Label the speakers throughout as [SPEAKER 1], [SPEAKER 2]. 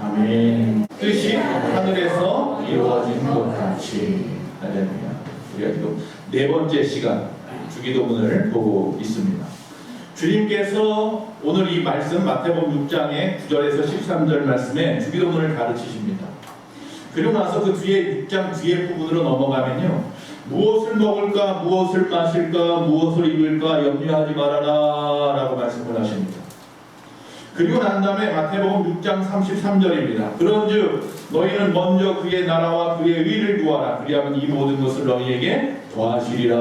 [SPEAKER 1] 아멘. 뜻이 하늘에서 이루어진 것 같이. 할렐루야. 우리가 지금 네 번째 시간 주기도문을 보고 있습니다. 주님께서 오늘 이 말씀 마태복음 6장의 9절에서 13절 말씀에 주기도문을 가르치십니다. 그리고 나서 그 뒤에 6장 뒤에 부분으로 넘어가면요, 무엇을 먹을까, 무엇을 마실까, 무엇을 입을까 염려하지 말아라 라고 말씀을 하십니다. 그리고 난 다음에 마태복음 6장 33절입니다. 그런즉 너희는 먼저 그의 나라와 그의 의를 구하라. 그리하면 이 모든 것을 너희에게 더하시리라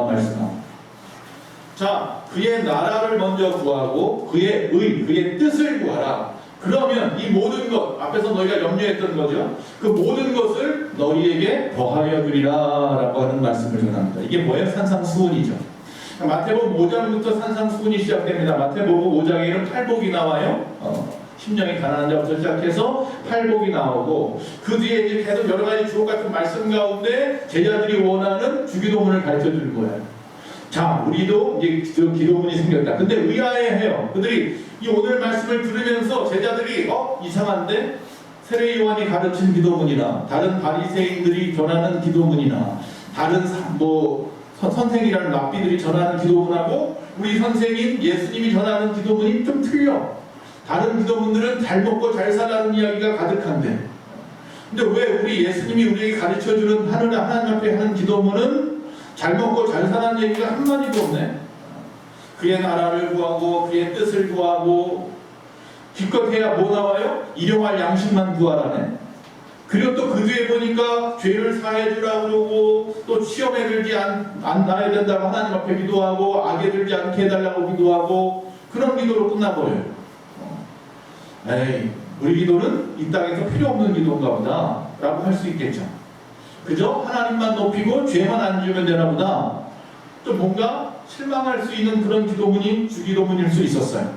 [SPEAKER 1] 말씀합니다. 자, 그의 나라를 먼저 구하고 그의 의, 그의 뜻을 구하라. 그러면 이 모든 것, 앞에서 너희가 염려했던 거죠. 그 모든 것을 너희에게 더하여 주리라 라고 하는 말씀을 전합니다. 이게 뭐예요? 산상수훈이죠. 마태복음 5장부터 산상수훈이 시작됩니다. 마태복음 5장에는 팔복이 나와요. 심령이 가난한 자부터 시작해서 팔복이 나오고, 그 뒤에 이제 계속 여러 가지 주옥 같은 말씀 가운데 제자들이 원하는 주기도문을 가르쳐 주는 거예요. 자, 우리도 이제 그 기도문이 생겼다. 근데 의아해해요. 그들이 이 오늘 말씀을 들으면서 제자들이 이상한데? 세례 요한이 가르친 기도문이나 다른 바리새인들이 전하는 기도문이나 다른 선생이라는 랍비들이 전하는 기도문하고 우리 선생인 예수님이 전하는 기도문이 좀 틀려. 다른 기도문들은 잘 먹고 잘 살라는 이야기가 가득한데, 근데 왜 우리 예수님이 우리에게 가르쳐주는 하나님 앞에 하는 기도문은 잘 먹고 잘 사는 얘기가 한마디도 없네. 그의 나라를 구하고 그의 뜻을 구하고, 기껏 해야 뭐 나와요? 일용할 양식만 구하라네. 그리고 또 그 뒤에 보니까 죄를 사해 주라고 그러고, 또 시험에 들지 않아야 된다고 하나님 앞에 기도하고, 악에 들지 않게 해달라고 기도하고, 그런 기도로 끝나버려요. 에이, 우리 기도는 이 땅에서 필요 없는 기도인가 보다 라고 할 수 있겠죠. 그저 하나님만 높이고 죄만 안 지으면 되나 보다. 좀 뭔가 실망할 수 있는 그런 기도문이 주기도문일 수 있었어요.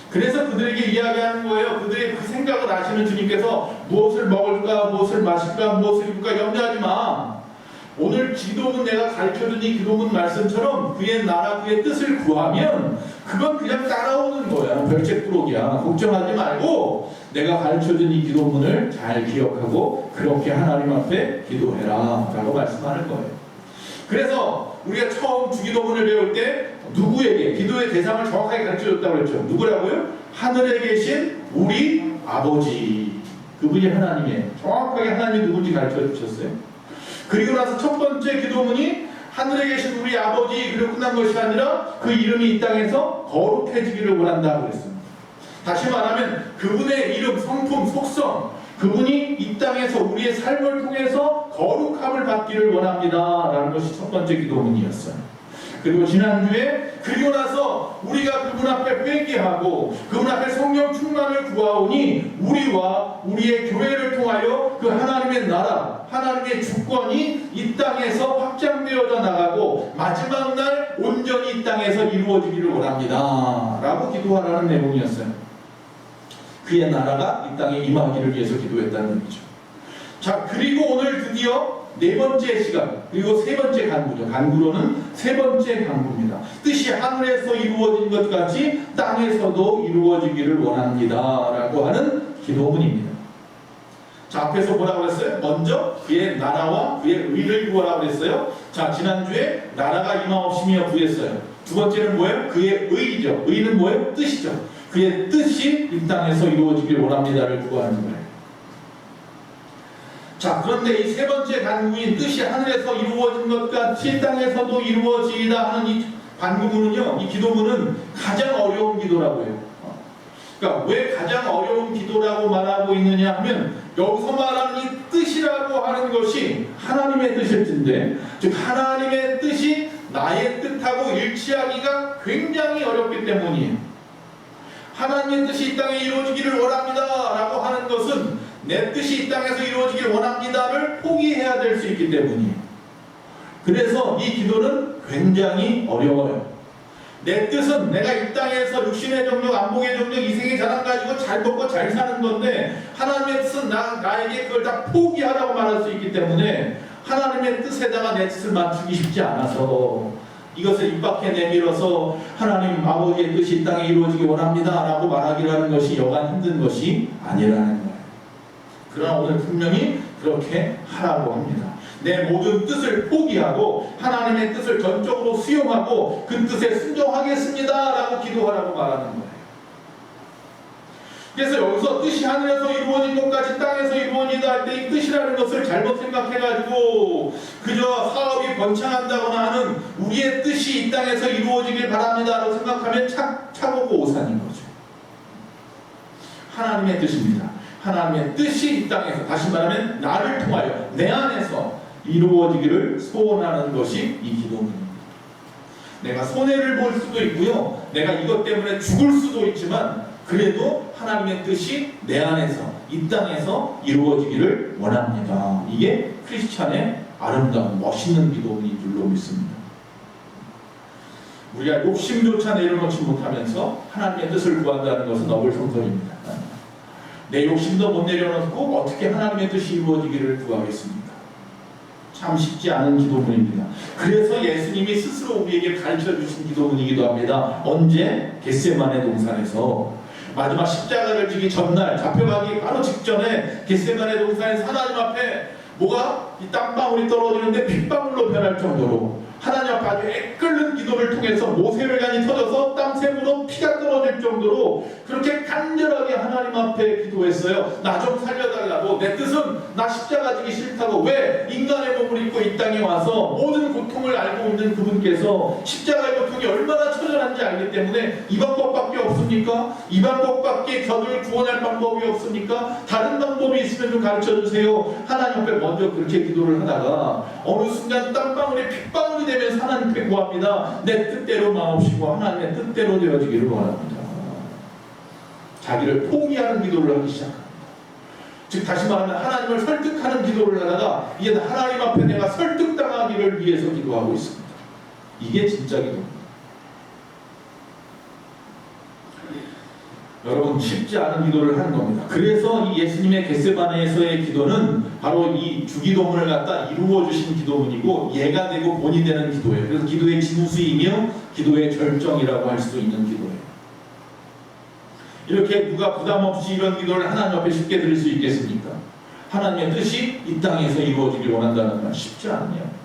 [SPEAKER 1] 그래서 그들에게 이야기하는 거예요. 그들의 그 생각을 아시는 주님께서 무엇을 먹을까, 무엇을 마실까, 무엇을 입을까 염려하지 마. 오늘 기도문 내가 가르쳐준 이 기도문 말씀처럼 그의 나라, 그의 뜻을 구하면 그건 그냥 따라오는 거야. 별책부록이야. 걱정하지 말고 내가 가르쳐준 이 기도문을 잘 기억하고 그렇게 하나님 앞에 기도해라 라고 말씀하는 거예요. 그래서 우리가 처음 주기도문을 배울 때 누구에게 기도의 대상을 정확하게 가르쳐줬다고 했죠. 누구라고요? 하늘에 계신 우리 아버지. 그분이 하나님이에요. 정확하게 하나님이 누군지 가르쳐주셨어요. 그리고 나서 첫 번째 기도문이 하늘에 계신 우리 아버지, 그리고 끝난 것이 아니라 그 이름이 이 땅에서 거룩해지기를 원한다고 그랬습니다. 다시 말하면 그분의 이름, 성품, 속성, 그분이 이 땅에서 우리의 삶을 통해서 거룩함을 받기를 원합니다 라는 것이 첫 번째 기도문이었어요. 그리고 지난주에 그리고 나서 우리가 그분 앞에 회개하고 그분 앞에 성령 충만을 구하오니 우리와 우리의 교회를 통하여 그 하나님의 나라, 하나님의 주권이 이 땅에서 확장되어져 나가고 마지막 날 온전히 이 땅에서 이루어지기를 원합니다 라고 기도하라는 내용이었어요. 그의 나라가 이 땅에 임하기를 위해서 기도했다는 얘기죠. 자, 그리고 오늘 드디어 네 번째 시간, 그리고 세 번째 간구죠. 간구로는 세 번째 간구입니다. 뜻이 하늘에서 이루어진 것 같이 땅에서도 이루어지기를 원합니다 라고 하는 기도문입니다. 자, 앞에서 뭐라고 했어요? 먼저 그의 나라와 그의 의를 구하라고 했어요. 자, 지난주에 나라가 임하옵시며 구했어요. 두 번째는 뭐예요? 그의 의죠. 의는 뭐예요? 뜻이죠. 그의 뜻이 이 땅에서 이루어지기를 원합니다를 구하는 거예요. 자, 그런데 이 세 번째 간구인 뜻이 하늘에서 이루어진 것 같이 땅에서도 이루어지다 하는 이 간구문은요, 이 기도문은 가장 어려운 기도라고 해요. 그러니까 왜 가장 어려운 기도라고 말하고 있느냐 하면, 여기서 말하는 이 뜻이라고 하는 것이 하나님의 뜻일 텐데, 즉 하나님의 뜻이 나의 뜻하고 일치하기가 굉장히 어렵기 때문이에요. 하나님의 뜻이 이 땅에 이루어지기를 원합니다 라고 하는 것은 내 뜻이 이 땅에서 이루어지기를 원합니다를 포기해야 될 수 있기 때문이에요. 그래서 이 기도는 굉장히 어려워요. 내 뜻은 내가 이 땅에서 육신의 정력, 안목의 정력, 이생의 자랑 가지고 잘 먹고 잘 사는 건데, 하나님의 뜻은 나에게 그걸 다 포기하라고 말할 수 있기 때문에 하나님의 뜻에다가 내 뜻을 맞추기 쉽지 않아서 이것을 입 밖에 내밀어서 하나님 아버지의 뜻이 이 땅에 이루어지기 원합니다 라고 말하기라는 것이 여간 힘든 것이 아니라는 거예요. 그러나 오늘 분명히 그렇게 하라고 합니다. 내 모든 뜻을 포기하고 하나님의 뜻을 전적으로 수용하고 그 뜻에 순종하겠습니다 라고 기도하라고 말하는 거예요. 그래서 여기서 뜻이 하늘에서 이루어진 것까지 땅에서 이루어진다 할 때 이 뜻이라는 것을 잘못 생각해가지고 그저 사업이 번창한다거나 하는 우리의 뜻이 이 땅에서 이루어지길 바랍니다 라고 생각하면 차고고 오산인 거죠. 하나님의 뜻입니다. 하나님의 뜻이 이 땅에서, 다시 말하면 나를 통하여 내 안에서 이루어지기를 소원하는 것이 이 기도문입니다. 내가 손해를 볼 수도 있고요, 내가 이것 때문에 죽을 수도 있지만 그래도 하나님의 뜻이 내 안에서 이 땅에서 이루어지기를 원합니다. 이게 크리스찬의 아름다운 멋있는 기도문인 줄로 믿습니다. 우리가 욕심조차 내려놓지 못하면서 하나님의 뜻을 구한다는 것은 어불성설입니다. 내 욕심도 못 내려놓고 어떻게 하나님의 뜻이 이루어지기를 구하겠습니까? 참 쉽지 않은 기도문입니다. 그래서 예수님이 스스로 우리에게 가르쳐주신 기도문이기도 합니다. 언제? 겟세마네 동산에서 마지막 십자가를 지기 전날, 잡혀가기 바로 직전에 겟세마네 동산에서 하나님 앞에 뭐가? 이 땀방울이 떨어지는데 핏방울로 변할 정도로 하나님 앞에 아주 애끓는 기도를 통해서 모세혈관이 터져서 땀샘으로 피가 떨어질 정도로 그렇게 간절하게 하나님 앞에 기도했어요. 나 좀 살려달라고. 내 뜻은 나 십자가 지기 싫다고. 왜? 인간의 몸을 입고 이 땅에 와서 모든 고통을 알고 있는 그분께서 십자가의 고통이 얼마나 처절한지 알기 때문에 이 방법밖에 없습니까? 이 방법밖에 저들을 구원할 방법이 없습니까? 다른 방법이 있으면 좀 가르쳐주세요. 하나님 앞에 먼저 그렇게 기도를 하다가 어느 순간 땀방울이 핏방울이 되면서 하나님께 구합니다. 내 뜻대로 마옵시고 하나님의 뜻대로 되어지기를 원합니다. 자기를 포기하는 기도를 하기 시작합니다. 즉 다시 말하면 하나님을 설득하는 기도를 하다가 이제 하나님 앞에 내가 설득당하기를 위해서 기도하고 있습니다. 이게 진짜 기도입니다. 여러분 쉽지 않은 기도를 하는 겁니다. 그래서 이 예수님의 겟세마네에서의 기도는 바로 이 주기도문을 갖다 이루어 주신 기도문이고 예가 되고 본이 되는 기도예요. 그래서 기도의 진수이며 기도의 절정이라고 할 수 있는 기도예요. 이렇게 누가 부담 없이 이런 기도를 하나님 앞에 쉽게 드릴 수 있겠습니까? 하나님의 뜻이 이 땅에서 이루어지길 원한다는 건 쉽지 않네요.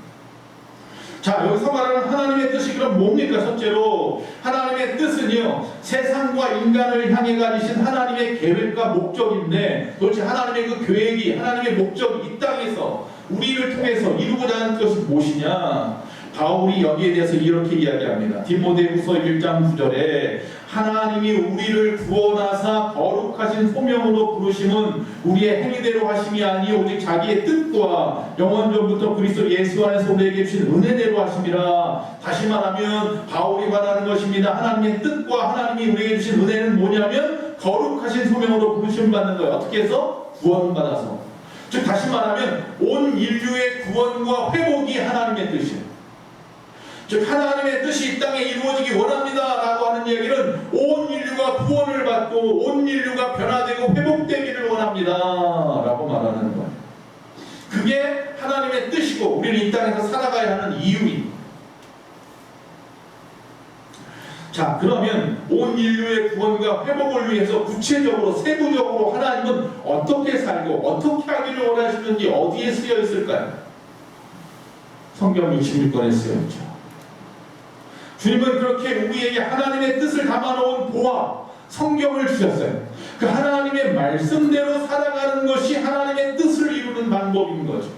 [SPEAKER 1] 자, 여기서 말하는 하나님의 뜻이 그럼 뭡니까? 첫째로 하나님의 뜻은요, 세상과 인간을 향해 가지신 하나님의 계획과 목적인데 도대체 하나님의 그 계획이, 하나님의 목적이 이 땅에서 우리를 통해서 이루고자 하는 것이 무엇이냐? 바울이 여기에 대해서 이렇게 이야기합니다. 디모데후서 1장 9절에 하나님이 우리를 구원하사 거룩하신 소명으로 부르심은 우리의 행위대로 하심이 아니 오직 자기의 뜻과 영원전부터 그리스도 예수 안에서 우리에게 주신 은혜대로 하심이라. 다시 말하면 바울이 말하는 것입니다. 하나님의 뜻과 하나님이 우리에게 주신 은혜는 뭐냐면 거룩하신 소명으로 부르심 받는 거예요. 어떻게 해서? 구원받아서. 즉 다시 말하면 온 인류의 구원과 회복이 하나님의 뜻이에요. 즉 하나님의 뜻이 이 땅에 이루어지기 원합니다 라고 하는 얘기는 온 인류가 구원을 받고 온 인류가 변화되고 회복되기를 원합니다 라고 말하는 거예요. 그게 하나님의 뜻이고 우리는 이 땅에서 살아가야 하는 이유입니다. 자, 그러면 온 인류의 구원과 회복을 위해서 구체적으로 세부적으로 하나님은 어떻게 살고 어떻게 하기를 원하시는지 어디에 쓰여 있을까요? 성경 66권에 쓰여 있죠. 주님은 그렇게 우리에게 하나님의 뜻을 담아놓은 보화, 성경을 주셨어요. 그 하나님의 말씀대로 살아가는 것이 하나님의 뜻을 이루는 방법인 거죠.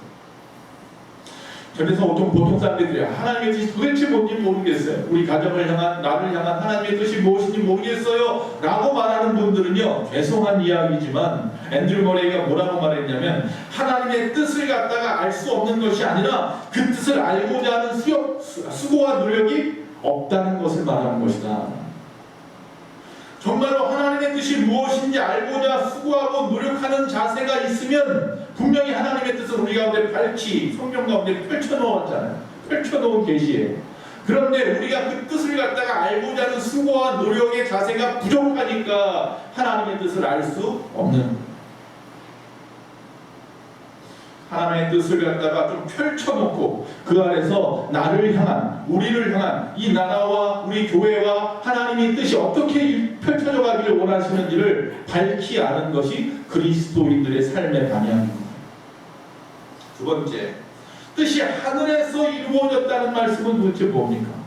[SPEAKER 1] 그래서 보통 사람들이 하나님의 뜻이 도대체 뭔지 모르겠어요. 우리 가정을 향한, 나를 향한 하나님의 뜻이 무엇인지 모르겠어요 라고 말하는 분들은요, 죄송한 이야기지만 앤드류 머레이가 뭐라고 말했냐면 하나님의 뜻을 갖다가 알 수 없는 것이 아니라 그 뜻을 알고자 하는 수고와 노력이 없다는 것을 말하는 것이다. 정말로 하나님의 뜻이 무엇인지 알고자 수고하고 노력하는 자세가 있으면 분명히 하나님의 뜻은 우리 가운데 밝히 성경 가운데 펼쳐놓았잖아요. 펼쳐놓은 계시예요. 그런데 우리가 그 뜻을 갖다가 알고자 하는 수고와 노력의 자세가 부족하니까 하나님의 뜻을 알 수 없는. 하나님의 뜻을 갖다가 좀 펼쳐놓고 그 안에서 나를 향한, 우리를 향한 이 나라와 우리 교회와 하나님의 뜻이 어떻게 펼쳐져 가기를 원하시는지를 밝히 아는 것이 그리스도인들의 삶의 방향입니다. 두 번째, 뜻이 하늘에서 이루어졌다는 말씀은 도대체 뭡니까?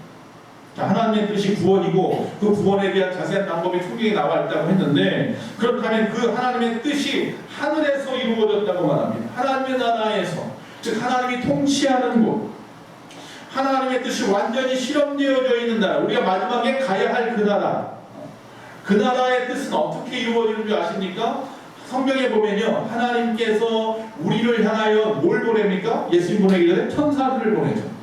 [SPEAKER 1] 하나님의 뜻이 구원이고 그 구원에 대한 자세한 방법이 성경에 나와 있다고 했는데, 그렇다면 그 하나님의 뜻이 하늘에서 이루어졌다고 말합니다. 하나님의 나라에서, 즉 하나님이 통치하는 곳, 하나님의 뜻이 완전히 실현되어져 있는 나라, 우리가 마지막에 가야 할 그 나라, 그 나라의 뜻은 어떻게 이루어지는 줄 아십니까? 성경에 보면요, 하나님께서 우리를 향하여 뭘 보냅니까? 예수님 보내기 전에 천사들을 보내죠.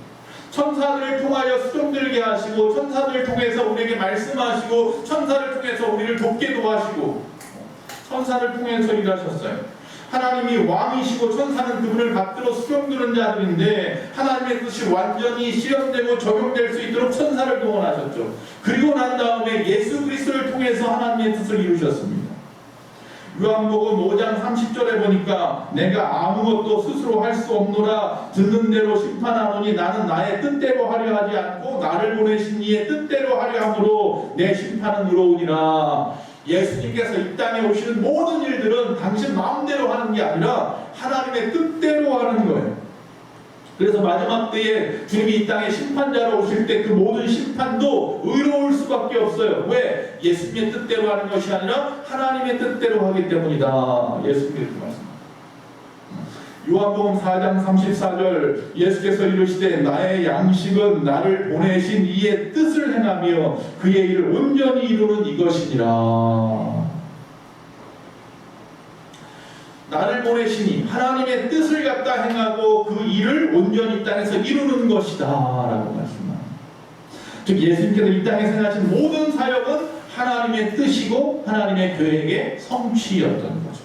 [SPEAKER 1] 천사들을 통하여 수종들게 하시고, 천사들을 통해서 우리에게 말씀하시고, 천사를 통해서 우리를 돕게도 하시고, 천사를 통해서 일하셨어요. 하나님이 왕이시고 천사는 그분을 받들어 수종드는 자들인데, 하나님의 뜻이 완전히 실현되고 적용될 수 있도록 천사를 동원하셨죠. 그리고 난 다음에 예수 그리스도를 통해서 하나님의 뜻을 이루셨습니다. 요한복음 5장 30절에 보니까 내가 아무것도 스스로 할 수 없노라, 듣는 대로 심판하노니 나는 나의 뜻대로 하려 하지 않고 나를 보내신 이의 뜻대로 하려 함으로 내 심판은 의로우니라. 예수님께서 이 땅에 오시는 모든 일들은 당신 마음대로 하는 게 아니라 하나님의 뜻대로 하는 거예요. 그래서 마지막 때에 주님이 이 땅에 심판자로 오실 때 그 모든 심판도 의로울 수밖에 없어요. 왜? 예수님의 뜻대로 하는 것이 아니라 하나님의 뜻대로 하기 때문이다. 예수님께서 말씀합니다. 요한복음 4장 34절, 예수께서 이르시되 나의 양식은 나를 보내신 이의 뜻을 행하며 그의 일을 온전히 이루는 이것이니라. 나를 보내시니 하나님의 뜻을 갖다 행하고 그 일을 온전히 이 땅에서 이루는 것이다 라고 말씀합니다. 즉 예수님께서 이 땅에서 행하신 모든 사역은 하나님의 뜻이고 하나님의 계획의 성취였던 거죠.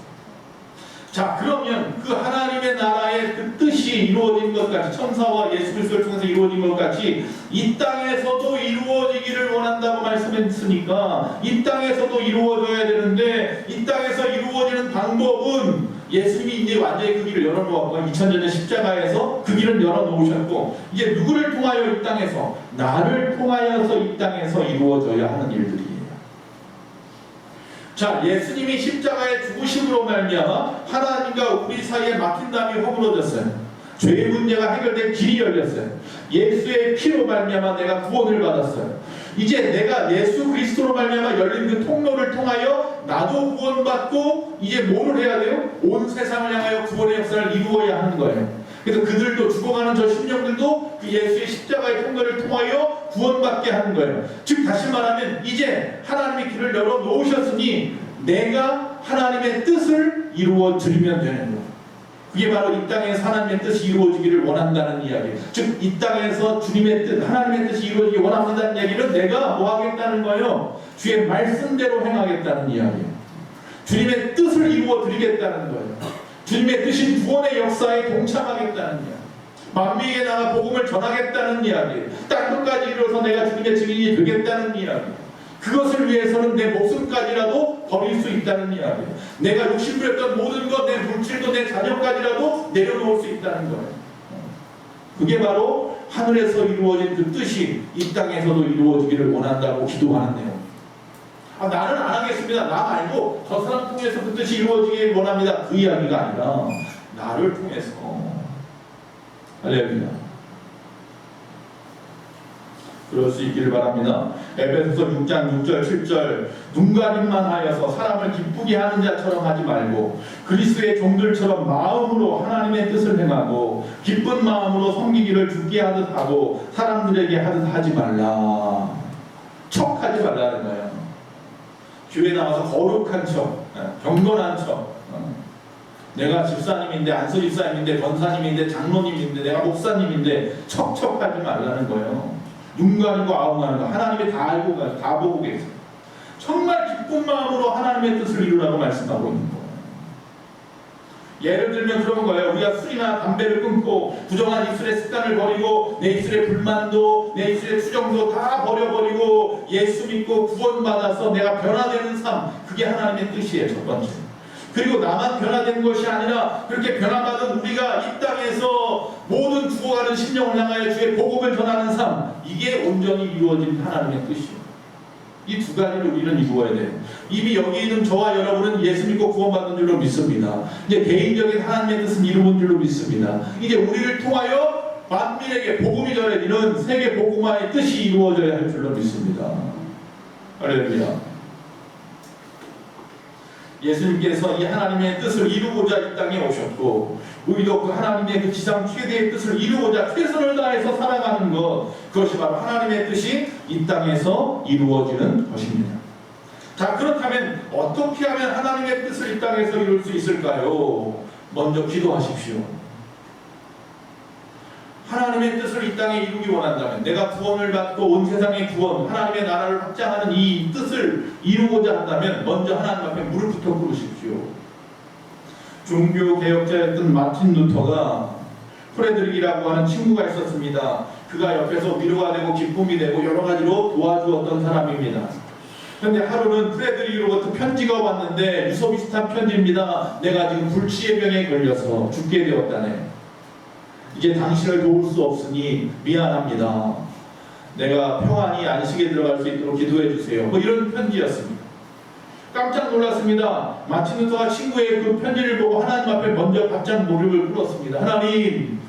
[SPEAKER 1] 자, 그러면 그 하나님의 나라의 그 뜻이 이루어진 것 같이, 천사와 예수 그리스도를 통해서 이루어진 것 같이 이 땅에서도 이루어지기를 원한다고 말씀했으니까 이 땅에서도 이루어져야 되는데, 이 땅에서 이루어지는 방법은 예수님이 이제 완전히 그 길을 열어놓았고 2000년 전 십자가에서 그 길을 열어놓으셨고, 이제 누구를 통하여 이 땅에서, 나를 통하여서 이 땅에서 이루어져야 하는 일들이에요. 자, 예수님이 십자가의 죽으심으로 말미암아 하나님과 우리 사이에 막힌 담이 허물어졌어요. 죄의 문제가 해결된 길이 열렸어요. 예수의 피로 말미암아 내가 구원을 받았어요. 이제 내가 예수 그리스도로 말미암아 열린 그 통로를 통하여 나도 구원받고 이제 뭘 해야 돼요? 온 세상을 향하여 구원의 역사를 이루어야 하는 거예요. 그래서 그들도, 죽어가는 저 심령들도 그 예수의 십자가의 통로를 통하여 구원받게 하는 거예요. 즉 다시 말하면 이제 하나님의 길을 열어놓으셨으니 내가 하나님의 뜻을 이루어 드리면 되는 거예요. 그게 바로 이 땅에서 하나님의 뜻이 이루어지기를 원한다는 이야기예요. 즉 이 땅에서 주님의 뜻, 하나님의 뜻이 이루어지기 원한다는 이야기는 내가 뭐 하겠다는 거예요? 주의 말씀대로 행하겠다는 이야기예요. 주님의 뜻을 이루어 드리겠다는 거예요. 주님의 뜻인 구원의 역사에 동참하겠다는 이야기, 만민에게 나가 복음을 전하겠다는 이야기, 땅끝까지 이르러서 내가 주님의 증인이 되겠다는 이야기, 그것을 위해서는 내 목숨까지라도 버릴 수 있다는 이야기, 내가 욕심부렸던 모든 것, 내 물질도 내 자녀까지라도 내려놓을 수 있다는 거예요. 그게 바로 하늘에서 이루어진 그 뜻이 이 땅에서도 이루어지기를 원한다고 기도하는 내용. 나는 안 하겠습니다. 나 말고 저 사람 통해서 그 뜻이 이루어지길 원합니다. 그 이야기가 아니라 나를 통해서. 할렐루야. 그럴 수 있기를 바랍니다. 에베소서 6장 6절 7절, 눈가림만 하여서 사람을 기쁘게 하는 자처럼 하지 말고 그리스도의 종들처럼 마음으로 하나님의 뜻을 행하고 기쁜 마음으로 섬기기를 주께 하듯 하고 사람들에게 하듯 하지 말라. 척하지 말라는 거예요. 교회 나와서 거룩한 척, 경건한 척, 내가 집사님인데, 안수 집사님인데, 권사님인데, 장로님인데, 내가 목사님인데 척척하지 말라는 거예요. 눈 가리고 아웅하는 거, 하나님이 다 알고 가서 다 보고 계세요. 정말 기쁜 마음으로 하나님의 뜻을 이루라고 말씀하고 있는 거예요. 예를 들면 그런 거예요. 우리가 술이나 담배를 끊고 부정한 입술의 습관을 버리고 내 입술의 불만도, 내 입술의 투정도 다 버려버리고 예수 믿고 구원받아서 내가 변화되는 삶, 그게 하나님의 뜻이에요. 첫 번째. 그 그리고 나만 변화된 것이 아니라 그렇게 변화받은 우리가 이 땅에서 모든 죽어가는 심령을 향하여 주의 복음을 전하는 삶, 이게 온전히 이루어진 하나님의 뜻이에요. 이 두 가지를 우리는 이루어야 돼요. 이미 여기 있는 저와 여러분은 예수 믿고 구원받은 줄로 믿습니다. 이제 개인적인 하나님의 뜻은 이루어진 줄로 믿습니다. 이제 우리를 통하여 만민에게 복음이 전해지는 세계 복음화의 뜻이 이루어져야 할 줄로 믿습니다. 할렐루야. 예수님께서 이 하나님의 뜻을 이루고자 이 땅에 오셨고, 우리도 그 하나님의 그 지상 최대의 뜻을 이루고자 최선을 다해서 살아가는 것, 그것이 바로 하나님의 뜻이 이 땅에서 이루어지는 것입니다. 자, 그렇다면 어떻게 하면 하나님의 뜻을 이 땅에서 이룰 수 있을까요? 먼저 기도하십시오. 하나님의 뜻을 이 땅에 이루기 원한다면, 내가 구원을 받고 온 세상의 구원, 하나님의 나라를 확장하는 이 뜻을 이루고자 한다면 먼저 하나님 앞에 무릎부터 꿇으십시오. 종교개혁자였던 마틴 루터가 프레드릭이라고 하는 친구가 있었습니다. 그가 옆에서 위로가 되고 기쁨이 되고 여러 가지로 도와주었던 사람입니다. 그런데 하루는 프레드릭으로부터 편지가 왔는데 유서 비슷한 편지입니다. 내가 지금 불치의 병에 걸려서 죽게 되었다네. 이제 당신을 도울 수 없으니 미안합니다. 내가 평안히 안식에 들어갈 수 있도록 기도해 주세요. 뭐 이런 편지였습니다. 깜짝 놀랐습니다. 마틴 루터가 친구의 그 편지를 보고 하나님 앞에 먼저 바짝 무릎을 꿇었습니다. 하나님,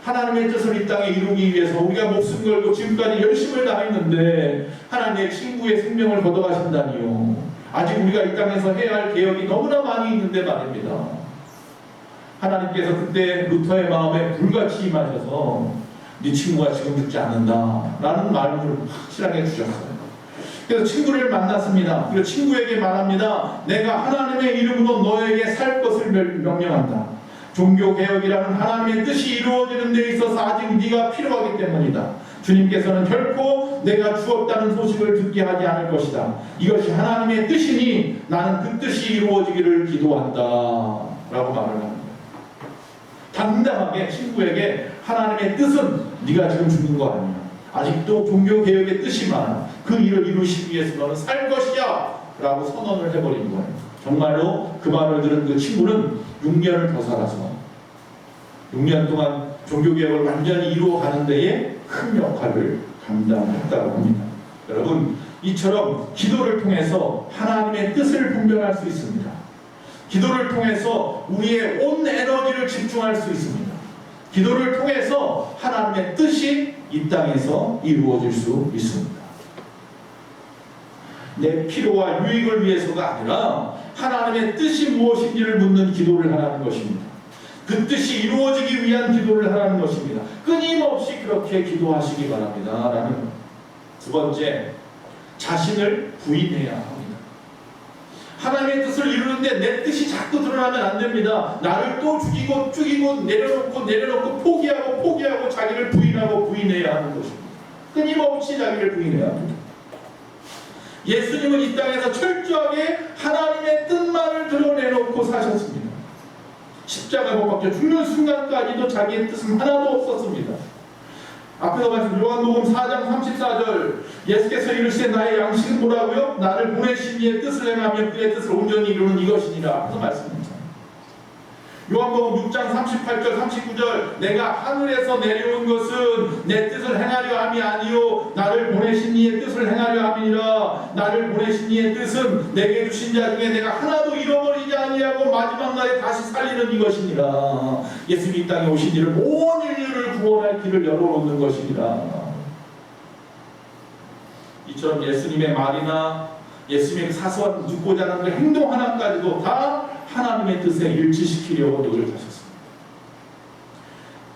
[SPEAKER 1] 하나님의 뜻을 이 땅에 이루기 위해서 우리가 목숨 걸고 지금까지 열심을 다했는데 하나님의 친구의 생명을 걷어가신다니요. 아직 우리가 이 땅에서 해야 할 개혁이 너무나 많이 있는데 말입니다. 하나님께서 그때 루터의 마음에 불같이 임하셔서 네 친구가 지금 죽지 않는다 라는 말을 확실하게 주셨어요. 그래서 친구를 만났습니다. 그리고 친구에게 말합니다. 내가 하나님의 이름으로 너에게 살 것을 명령한다. 종교개혁이라는 하나님의 뜻이 이루어지는 데 있어서 아직 네가 필요하기 때문이다. 주님께서는 결코 내가 죽었다는 소식을 듣게 하지 않을 것이다. 이것이 하나님의 뜻이니 나는 그 뜻이 이루어지기를 기도한다 라고 말을 합니다. 당당하게 친구에게 하나님의 뜻은 네가 지금 죽는 거 아니야. 아직도 종교개혁의 뜻이 많아. 그 일을 이루시기 위해서 너는 살 것이야 라고 선언을 해버린 거예요. 정말로 그 말을 들은 그 친구는 6년을 더 살아서 6년 동안 종교개혁을 완전히 이루어가는 데에 큰 역할을 감당했다고 합니다. 여러분, 이처럼 기도를 통해서 하나님의 뜻을 분별할 수 있습니다. 기도를 통해서 우리의 온 에너지를 집중할 수 있습니다. 기도를 통해서 하나님의 뜻이 이 땅에서 이루어질 수 있습니다. 내 필요와 유익을 위해서가 아니라 하나님의 뜻이 무엇인지를 묻는 기도를 하라는 것입니다. 그 뜻이 이루어지기 위한 기도를 하라는 것입니다. 끊임없이 그렇게 기도하시기 바랍니다. 라는 두 번째, 자신을 부인해야 합니다. 하나님의 뜻을 이루는데 내 뜻이 자꾸 드러나면 안 됩니다. 나를 또 죽이고 내려놓고 포기하고 자기를 부인해야 하는 것입니다. 끊임없이 자기를 부인해야 합니다. 예수님은 이 땅에서 철저하게 하나님의 뜻만을 드러내놓고 사셨습니다. 십자가 못 박혀 죽는 순간까지도 자기의 뜻은 하나도 없었습니다. 앞에서 말씀 요한복음 4장 34절 예수께서 이르시되 나의 양식은 뭐라고요? 나를 보내신 이의 뜻을 행하며 그의 뜻을 온전히 이루는 이것이니라. 앞에서 말씀입니다. 요한복음 6장 38절 39절 내가 하늘에서 내려온 것은 내 뜻을 행하려 함이 아니요 나를 보내신 이의 뜻을 행하려 함이니라. 나를 보내신 이의 뜻은 내게 주신 자 중에 내가 하나도 잃어버리지 아니하고 마지막 날에 다시 살리는 이것이니라. 예수님이 이 땅에 오신 이를 온 인류를 구원할 길을 열어놓는 것이니라. 이처럼 예수님의 말이나 예수님의 사소한 묻고자 하는 그 행동 하나까지도 다 하나님의 뜻에 일치시키려고 노력하셨습니다.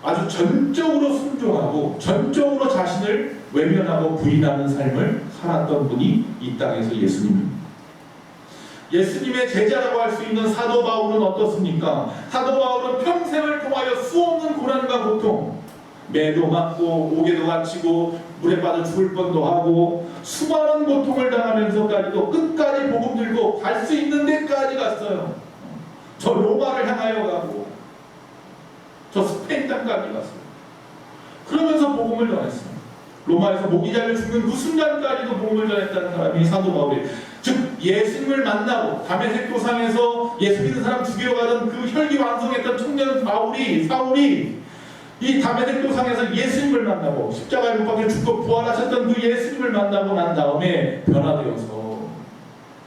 [SPEAKER 1] 아주 전적으로 순종하고 전적으로 자신을 외면하고 부인하는 삶을 살았던 분이 이 땅에서 예수님입니다. 예수님의 제자라고 할 수 있는 사도 바울은 어떻습니까? 사도 바울은 평생을 통하여 수없는 고난과 고통, 매도 맞고 옥에도 갇히고 물에 빠져 죽을 뻔도 하고 수많은 고통을 당하면서까지도 끝까지 복음 들고 갈 수 있는 데까지 갔어요. 저 로마를 향하여 가고 저 스페인 땅까지 갔어요. 그러면서 복음을 전했어요. 로마에서 목이 잘려 죽는 그 순간까지도 복음을 전했다는 사람이 사도 바울이에요. 즉 예수님을 만나고 다메섹 도상에서 예수 믿는 사람 죽이러 가던 그 혈기왕성했던 청년 사울이 이 다메섹 도상에서 예수님을 만나고 십자가에 못 박혀 죽고 부활하셨던 그 예수님을 만나고 난 다음에 변화되어서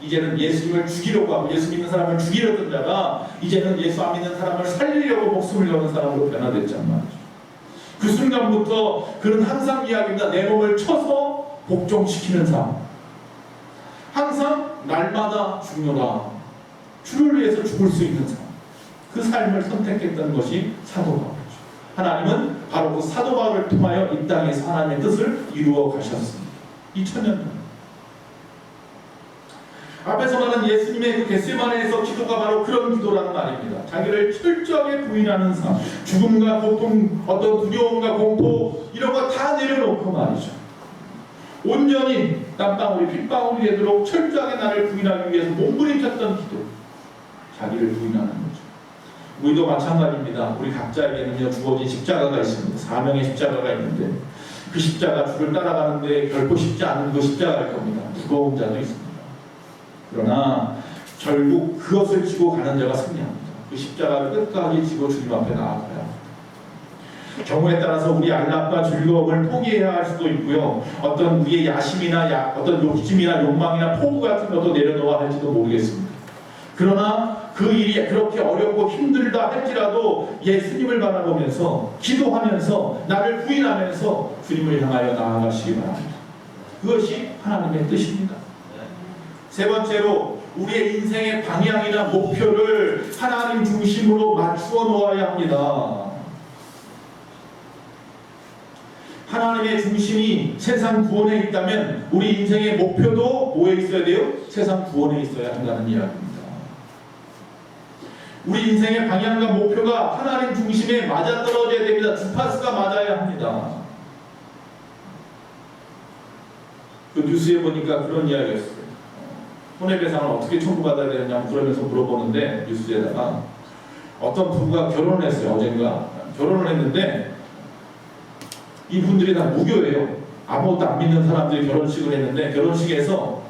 [SPEAKER 1] 이제는 예수님을 죽이려고 하고 예수 믿는 사람을 죽이려던 자가 이제는 예수 안 믿는 사람을 살리려고 목숨을 여는 사람으로 변화됐단 말이죠. 그 순간부터 그는 항상 이야기입니다. 내 몸을 쳐서 복종시키는 삶. 항상 날마다 중요다. 주를 위해서 죽을 수 있는 삶. 그 삶을 선택했던 것이 사도 바울이죠. 하나님은 바로 그 사도 바울을 통하여 이 땅에서 하나님의 뜻을 이루어 가셨습니다. 2000년 전. 앞에서 말한 예수님의 그 겟세마네에서 기도가 바로 그런 기도라는 말입니다. 자기를 철저하게 부인하는 삶, 죽음과 고통, 어떤 두려움과 공포 이런 거 다 내려놓고 말이죠. 온전히 땀방울이 핏방울이 되도록 철저하게 나를 부인하기 위해서 몸부림쳤던 기도. 자기를 부인하는 거죠. 우리도 마찬가지입니다. 우리 각자에게는요 주어진 십자가가 있습니다. 사명의 십자가가 있는데 그 십자가 주를 따라가는데 결코 쉽지 않은 그 십자가일 겁니다. 무거운 자도 있습니다. 그러나 결국 그것을 지고 가는 자가 승리합니다. 그 십자가를 끝까지 지고 주님 앞에 나아가야 합니다. 경우에 따라서 우리 안락과 즐거움을 포기해야 할 수도 있고요. 어떤 우리의 야심이나 어떤 욕심이나 욕망이나 포부 같은 것도 내려놓아야 할지도 모르겠습니다. 그러나 그 일이 그렇게 어렵고 힘들다 할지라도 예수님을 바라보면서 기도하면서 나를 부인하면서 주님을 향하여 나아가시기 바랍니다. 그것이 하나님의 뜻입니다. 세 번째로 우리의 인생의 방향이나 목표를 하나님 중심으로 맞추어 놓아야 합니다. 하나님의 중심이 세상 구원에 있다면 우리 인생의 목표도 뭐에 있어야 돼요? 세상 구원에 있어야 한다는 이야기입니다. 우리 인생의 방향과 목표가 하나님 중심에 맞아떨어져야 됩니다. 주파수가 맞아야 합니다. 그 뉴스에 보니까 그런 이야기가 있어요. 손해배상을 어떻게 청구받아야 되느냐 그러면서 물어보는데 뉴스에다가 어떤 부부가 결혼을 했어요. 어젠가 결혼을 했는데 이분들이 다 무교예요. 아무것도 안 믿는 사람들이 결혼식을 했는데 결혼식에서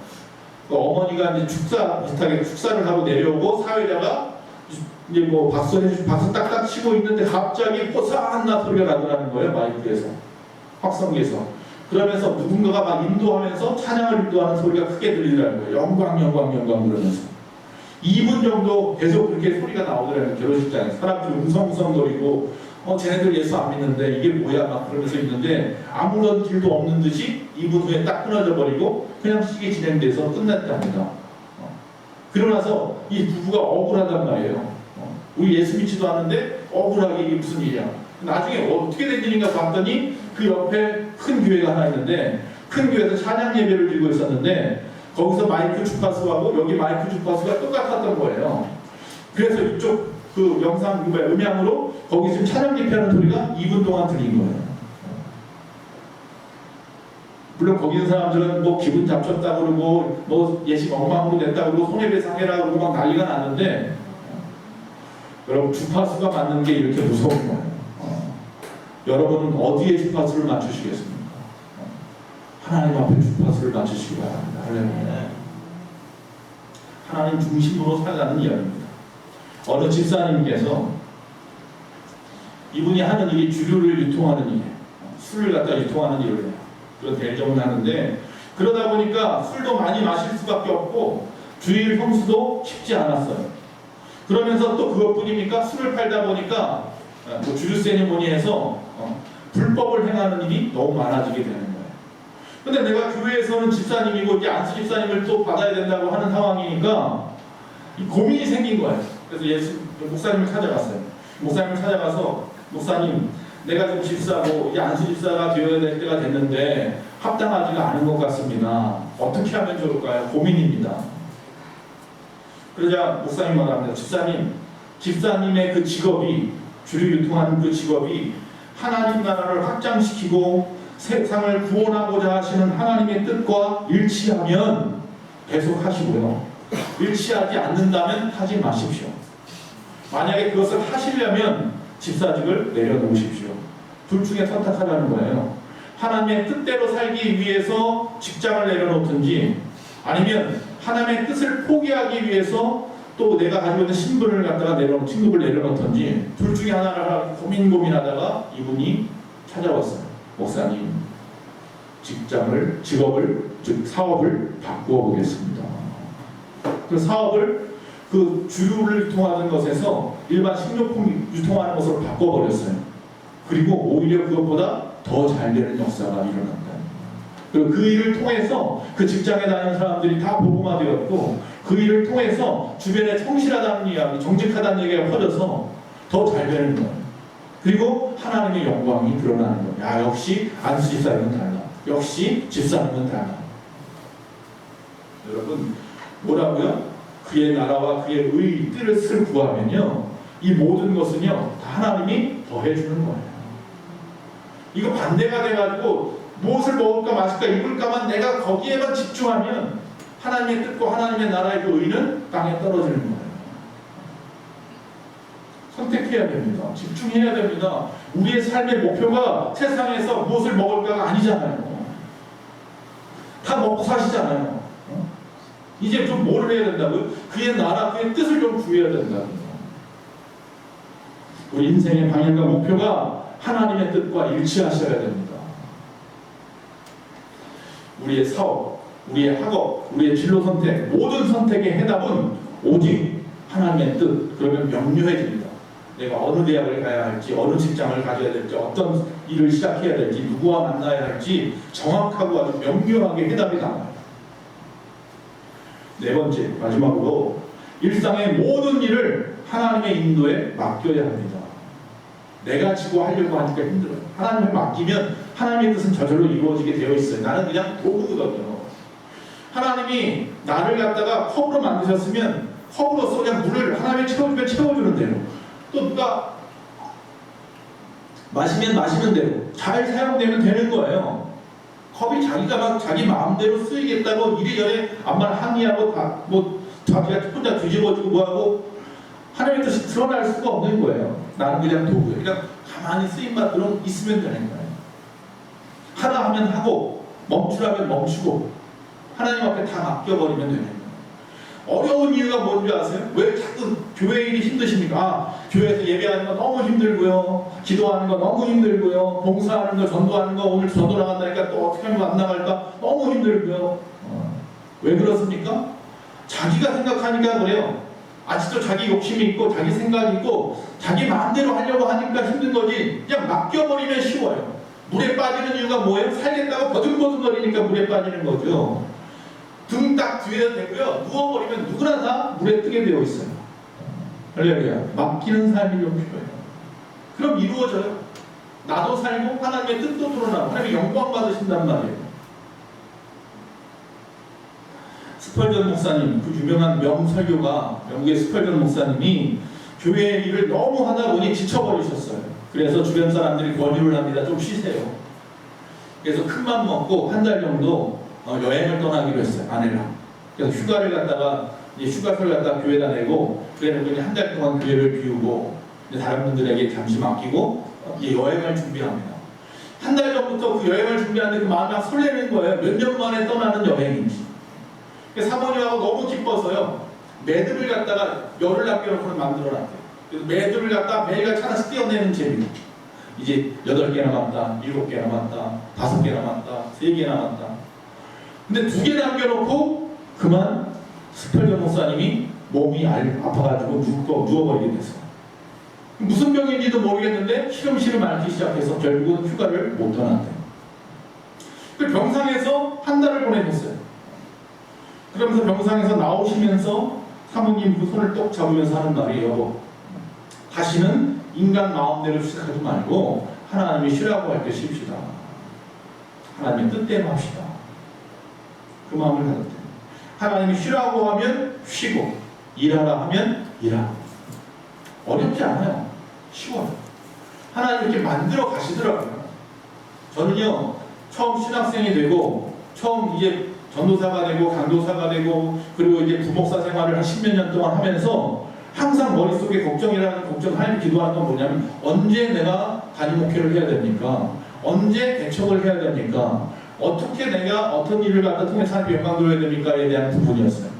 [SPEAKER 1] 그 어머니가 이제 축사 비슷하게 축사를 하고 내려오고 사회자가 이제 뭐 박수 딱딱 치고 있는데 갑자기 호산나 소리가 나더라는 거예요. 마이크에서 확성기에서. 그러면서 누군가가 막 인도하면서 찬양을 인도하는 소리가 크게 들리더라는 거예요. 영광 영광 영광 그러면서 2분 정도 계속 그렇게 소리가 나오더라고요. 결혼식장에서 사람들이 웅성웅성거리고 쟤네들 예수 안 믿는데 이게 뭐야 막 그러면서 있는데 아무런 길도 없는 듯이 2분 후에 딱 끊어져 버리고 그냥 시기 진행돼서 끝났답니다. 그러고 나서 이 부부가 억울하단 말이에요. 우리 예수 믿지도 않는데 억울하게 이게 무슨 일이야. 나중에 어떻게 된 일인가 봤더니 그 옆에 큰 교회가 하나 있는데 큰 교회에서 찬양 예배를 드리고 있었는데 거기서 마이크 주파수하고 여기 마이크 주파수가 똑같았던 거예요. 그래서 이쪽 그 영상 음향으로 거기 지금 찬양 집회하는 소리가 2분 동안 들린 거예요. 물론 거기 있는 사람들은 뭐 기분 잡쳤다 그러고 뭐 예식 엉망으로 냈다 그러고 손해배상해라 그러고 막 난리가 났는데 여러분 주파수가 맞는 게 이렇게 무서운 거예요. 여러분은 어디에 주파수를 맞추시겠습니까? 하나님 앞에 주파수를 맞추시기 바랍니다. 할렐루야. 하나님 중심으로 살아가는 이야기입니다. 어느 집사님께서 이분이 하는 일이 주류를 유통하는 일, 술을 갖다 유통하는 일을 해요. 그런 대점을 하는데 그러다 보니까 술도 많이 마실 수밖에 없고 주일 성수도 쉽지 않았어요. 그러면서 또 그것뿐입니까? 술을 팔다 보니까 뭐 주류 세리머니에서 불법을 행하는 일이 너무 많아지게 되는 거예요. 근데 내가 교회에서는 집사님이고 이제 안수 집사님을 또 받아야 된다고 하는 상황이니까 이 고민이 생긴 거예요. 그래서 목사님을 찾아갔어요. 목사님을 찾아가서 목사님, 내가 지금 집사고 이제 안수 집사가 되어야 될 때가 됐는데 합당하지가 않은 것 같습니다. 어떻게 하면 좋을까요? 고민입니다. 그러자 목사님 말합니다. 집사님의 그 직업이 주류 유통하는 그 직업이 하나님 나라를 확장시키고 세상을 구원하고자 하시는 하나님의 뜻과 일치하면 계속 하시고요. 일치하지 않는다면 하지 마십시오. 만약에 그것을 하시려면 집사직을 내려놓으십시오. 둘 중에 선택하라는 거예요. 하나님의 뜻대로 살기 위해서 직장을 내려놓든지 아니면 하나님의 뜻을 포기하기 위해서 또 내가 가지고 있는 신분을 갖다가 진급을 내려놓던지 둘 중에 하나를 고민하다가 이분이 찾아왔어요. 목사님, 직업을, 즉 사업을 바꾸어 보겠습니다. 그 사업을 그 주류를 유통하는 것에서 일반 식료품 유통하는 것으로 바꿔버렸어요. 그리고 오히려 그것보다 더 잘 되는 역사가 일어난다. 그리고 그 일을 통해서 그 직장에 다니는 사람들이 다 복음화되었고, 그 일을 통해서 주변에 성실하다는 이야기, 정직하다는 얘기가 퍼져서 더 잘 되는 거예요. 그리고 하나님의 영광이 드러나는 거예요. 야, 역시 안수 집사님은 달라. 역시 집사님은 달라. 여러분, 뭐라고요? 그의 나라와 그의 의 뜻을 구하면요, 이 모든 것은요 다 하나님이 더해주는 거예요. 이거 반대가 돼가지고 무엇을 먹을까 마실까 입을까만 내가 거기에만 집중하면 하나님의 뜻과 하나님의 나라의 그 의는 땅에 떨어지는 거예요. 선택해야 됩니다. 집중해야 됩니다. 우리의 삶의 목표가 세상에서 무엇을 먹을까가 아니잖아요. 다 먹고 사시잖아요. 이제 좀 뭐를 해야 된다고요? 그의 나라, 그의 뜻을 좀 구해야 된다고요. 우리 인생의 방향과 목표가 하나님의 뜻과 일치하셔야 됩니다. 우리의 사업, 우리의 학업, 우리의 진로 선택, 모든 선택의 해답은 오직 하나님의 뜻. 그러면 명료해집니다. 내가 어느 대학을 가야 할지, 어느 직장을 가져야 될지, 어떤 일을 시작해야 될지, 누구와 만나야 할지 정확하고 아주 명료하게 해답이 나와요. 네 번째, 마지막으로 일상의 모든 일을 하나님의 인도에 맡겨야 합니다. 내가 지고 하려고 하니까 힘들어요. 하나님을 맡기면 하나님의 뜻은 저절로 이루어지게 되어 있어요. 나는 그냥 도구거든요. 하나님이 나를 갖다가 컵으로 만드셨으면 컵으로서 그냥 물을 하나님이 채워주면 채워주는 대로, 또 누가 마시면 대로 잘 사용되면 되는 거예요. 컵이 자기 마음대로 쓰이겠다고 이리저리 암만 항의하고 자기가 혼자 뒤집어지고 뭐하고 하나님의 뜻이 드러날 수가 없는 거예요. 나는 그냥 도구예요. 그냥 가만히 쓰임만 있으면 되는 거예요. 하라 하면 하고 멈추라면 멈추고 하나님 앞에 다 맡겨버리면 되는 거예요. 어려운 이유가 뭔지 아세요? 왜 자꾸 교회 일이 힘드십니까? 교회에서 예배하는 거 너무 힘들고요, 기도하는 거 너무 힘들고요, 봉사하는 거, 전도하는 거, 오늘 전도 나간다니까 또 어떻게 하면 안 나갈까 너무 힘들고요. 왜 그렇습니까? 자기가 생각하니까 그래요. 아직도 자기 욕심이 있고 자기 생각이 있고 자기 마음대로 하려고 하니까 힘든 거지, 그냥 맡겨버리면 쉬워요. 물에 빠지는 이유가 뭐예요? 살겠다고 버둥버둥거리니까 물에 빠지는 거죠. 등 딱 뒤에다 대고요, 누워버리면 누구나 다 물에 뜨게 되어 있어요. 할렐루야. 맡기는 삶이 좀 필요해요. 그럼 이루어져요. 나도 살고 하나님의 뜻도 드러나고 하나님의 영광 받으신단 말이에요. 스펄전 목사님, 그 유명한 명설교가, 영국의 스펄전 목사님이 교회 일을 너무 하다 보니 지쳐버리셨어요. 그래서 주변 사람들이 권유를 합니다. 좀 쉬세요. 그래서 큰맘 먹고 한 달 정도 여행을 떠나기로 했어요, 아내랑. 그래서 휴가를 갖다가, 휴가를 갖다가 교회에다 내고, 그래서 한 달 동안 교회를 비우고 다른 분들에게 잠시 맡기고 여행을 준비합니다. 한 달 전부터 그 여행을 준비하는데 그 마음이 막 설레는 거예요. 몇 년 만에 떠나는 여행인지. 사모님하고 너무 기뻐서요, 매듭을 갖다가 열을 남겨놓고는 만들어놨대요. 그래서 매듭을 갖다가 매일같이 하나씩 떼어내는 재미. 이제 8개 남았다, 7개 남았다, 5개 남았다, 3개 남았다. 근데 2개 남겨놓고 그만 스펄전 목사님이 몸이 아파가지고 누워버리게 됐어요. 무슨 병인지도 모르겠는데 시름시름 앓기 시작해서 결국은 휴가를 못 떠났대요. 그 병상에서 한 달을 보내셨어요. 그러면서 병상에서 나오시면서 사모님 그 손을 똑 잡으면서 하는 말이에요. 다시는 인간 마음대로 시작하지 말고 하나님이 쉬라고 할 때 쉽시다. 하나님의 뜻대로 합시다. 그 마음을 가졌대요. 하나님이 쉬라고 하면 쉬고, 일하라 하면 일하고. 어렵지 않아요. 쉬워요. 하나님 이렇게 만들어 가시더라고요. 저는요, 처음 신학생이 되고, 처음 이제 전도사가 되고, 강도사가 되고, 그리고 이제 부목사 생활을 한 10몇 년 동안 하면서 항상 머릿속에 걱정하는 기도하는 건 뭐냐면, 언제 내가 단임 목회를 해야 됩니까? 언제 대척을 해야 됩니까? 어떻게 내가 어떤 일을 갖다 통해서 하나님께 영광 돌려야 됩니까에 대한 부분이었어요.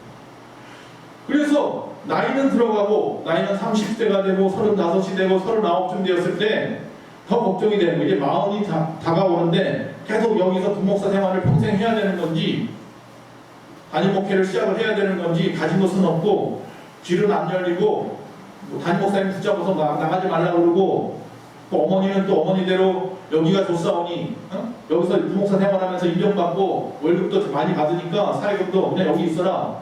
[SPEAKER 1] 나이는 들어가고 나이는 30대가 되고 35이 되고 39쯤 되었을 때 더 걱정이 되는 거예요. 이제 마흔이 다가오는데 계속 여기서 부목사 생활을 평생 해야 되는 건지 단임 목회를 시작을 해야 되는 건지 가진 것은 없고 길은 안 열리고 담임 목사님 붙잡아서 나가지 말라고 그러고 또 어머니는 또 어머니대로 여기가 좋사오니 여기서 부목사 생활하면서 인정받고 월급도 많이 받으니까 사회금도 그냥 여기 있어라.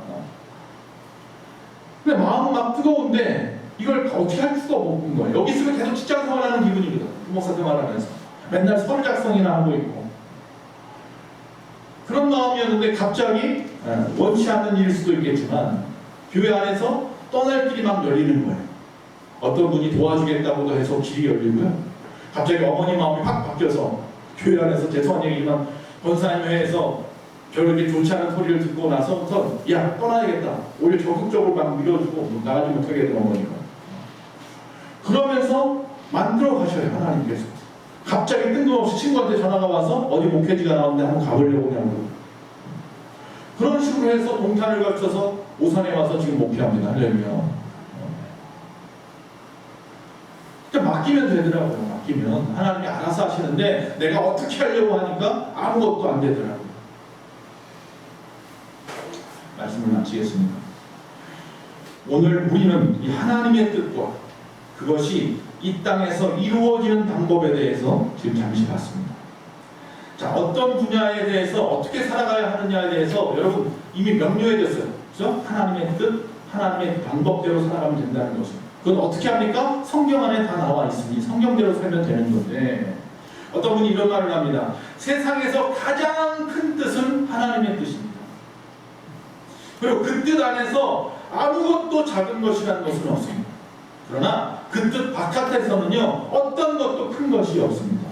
[SPEAKER 1] 근데 마음은 막 뜨거운데 이걸 어떻게 할 수가 없는 거예요. 여기 있으면 계속 직장 생활하는 기분이거든. 부목사 생활하면서 맨날 서류 작성이나 하고 있고 그런 마음이었는데 갑자기 원치 않는 일일 수도 있겠지만 교회 안에서 떠날 길이 막 열리는 거예요. 어떤 분이 도와주겠다고도 해서 길이 열리고요. 갑자기 어머니 마음이 확 바뀌어서 교회 안에서 죄송한 얘기지만 권사님회에서 별로 이렇게 좋지 않은 소리를 듣고 나서부터 야 떠나야겠다. 오히려 적극적으로 막 밀어주고 나가지 못하게 된 어머니가. 그러면서 만들어 가셔요. 하나님께서. 갑자기 뜬금없이 친구한테 전화가 와서 어디 목회지가 나오는데 한번 가보려고 그냥 그런 식으로 해서 동탄을 거쳐서 오산에 와서 지금 목회합니다. 할렐루야. 맡기면 되더라고요. 맡기면 하나님이 알아서 하시는데 내가 어떻게 하려고 하니까 아무것도 안 되더라고요. 말씀을 마치겠습니다. 오늘 우리는 이 하나님의 뜻과 그것이 이 땅에서 이루어지는 방법에 대해서 지금 잠시 봤습니다. 자, 어떤 분야에 대해서 어떻게 살아가야 하느냐에 대해서 여러분 이미 명료해졌어요. 그렇죠? 하나님의 뜻, 하나님의 방법대로 살아가면 된다는 것을. 그건 어떻게 합니까? 성경 안에 다 나와 있으니 성경대로 살면 되는 건데 어떤 분이 이런 말을 합니다. 세상에서 가장 큰 뜻은 하나님의 뜻입니다. 그리고 그 뜻 안에서 아무것도 작은 것이라는 것은 없습니다. 그러나 그 뜻 바깥에서는요 어떤 것도 큰 것이 없습니다.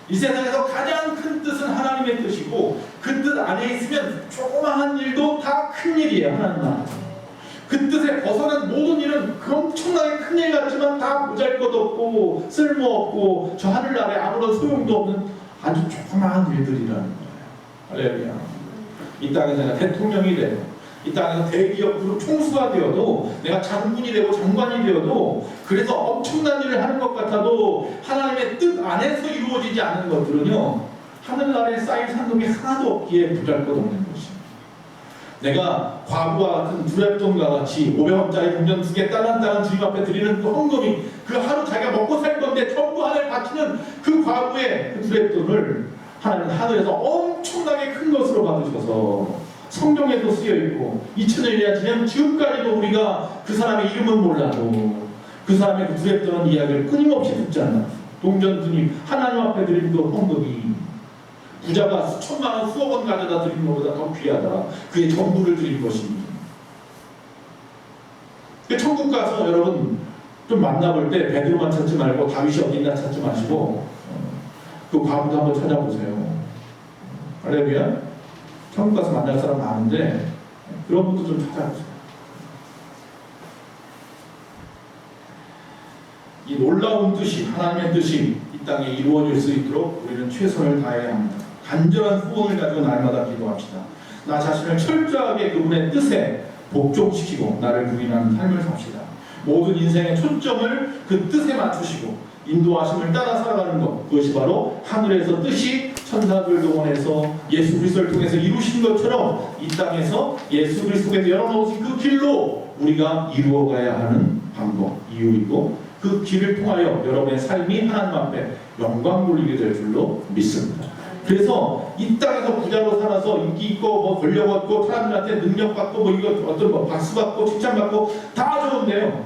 [SPEAKER 1] 이 세상에서 가장 큰 뜻은 하나님의 뜻이고 그 뜻 안에 있으면 조그마한 일도 다 큰 일이에요. 하나님 안에서. 그 뜻에 벗어난 모든 일은 그 엄청나게 큰 일 같지만 다 보잘것없고 쓸모없고 저 하늘 아래 아무런 소용도 없는 아주 조그마한 일들이라는 거예요. 할렐루야. 이 땅에 내가 대통령이 되고 이 땅에서 대기업 그룹 총수가 되어도 내가 장군이 되고 장관이 되어도 그래서 엄청난 일을 하는 것 같아도 하나님의 뜻 안에서 이루어지지 않는 것들은요 하늘나라에 쌓일 상금이 하나도 없기에 보잘것없는 것입니다. 내가 과부와 같은 두랩돈과 같이 500원짜리 동전 2개 딸랑딸랑 주님 앞에 드리는 그 헌금이 그 하루 자기가 먹고 살 건데 전부 하늘 바치는 그 과부의 그 두랩돈을 하나님은 하늘에서 엄청나게 큰 것으로 받으셔서 성경에도 쓰여있고 2000년이나 지난 지금까지도 우리가 그 사람의 이름은 몰라도 그 사람의 그 두랩돈은 이야기를 끊임없이 듣잖아. 동전 드림 하나님 앞에 드린 그 헌금이 부자가 수천만 원, 수억 원 가져다 드리는 것보다 더 귀하다. 그의 전부를 드린 것입니다. 천국 가서 여러분 좀 만나볼 때 베드로만 찾지 말고 다윗이 어딨나 찾지 마시고 그 과부도 한번 찾아보세요. 할렐루야. 천국 가서 만날 사람 많은데 그런 분도 좀 찾아보세요. 이 놀라운 뜻이 하나님의 뜻이 이 땅에 이루어질 수 있도록 우리는 최선을 다해야 합니다. 간절한 후원을 가지고 날마다 기도합시다. 나 자신을 철저하게 그분의 뜻에 복종시키고 나를 부인하는 삶을 삽시다. 모든 인생의 초점을 그 뜻에 맞추시고 인도하심을 따라 살아가는 것, 그것이 바로 하늘에서 뜻이 천사들 동원해서 예수 그리스도를 통해서 이루신 것처럼 이 땅에서 예수 그리스도께서 열어놓으신 그 길로 우리가 이루어가야 하는 방법, 이유이고 그 길을 통하여 여러분의 삶이 하나님 앞에 영광 돌리게 될 줄로 믿습니다. 그래서 이 땅에서 부자로 살아서 인기 있고 뭐 권력 얻고 사람들한테 능력 받고 뭐 이거 어떤 뭐 박수 받고 칭찬 받고 다 좋은데요.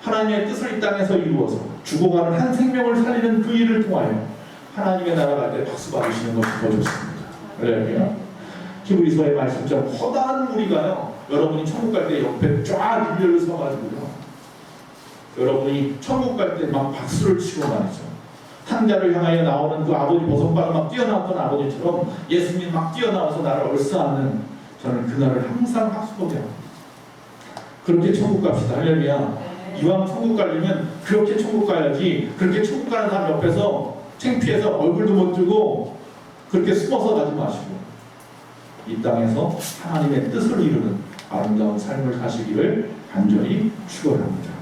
[SPEAKER 1] 하나님의 뜻을 이 땅에서 이루어서 죽어가는 한 생명을 살리는 그 일을 통하여 하나님의 나라 갈 때 박수 받으시는 것이 더 좋습니다. 그래요. 히브리서의 말씀처럼 커다란 무리가요. 여러분이 천국 갈 때 옆에 쫙 일렬로 서가지고요. 여러분이 천국 갈 때 막 박수를 치고 말이죠. 상자를 향하여 나오는 그 아버지 보석바가 막 뛰어나왔던 아버지처럼 예수님이 막 뛰어나와서 나를 얼싸안는 저는 그날을 항상 박수보게 합니다. 그렇게 천국 갑시다. 할렐루야. 이왕 천국 가려면 그렇게 천국 가야지 그렇게 천국 가는 사람 옆에서 창피해서 얼굴도 못 들고 그렇게 숨어서 가지 마시고 이 땅에서 하나님의 뜻을 이루는 아름다운 삶을 사시기를 간절히 축원합니다.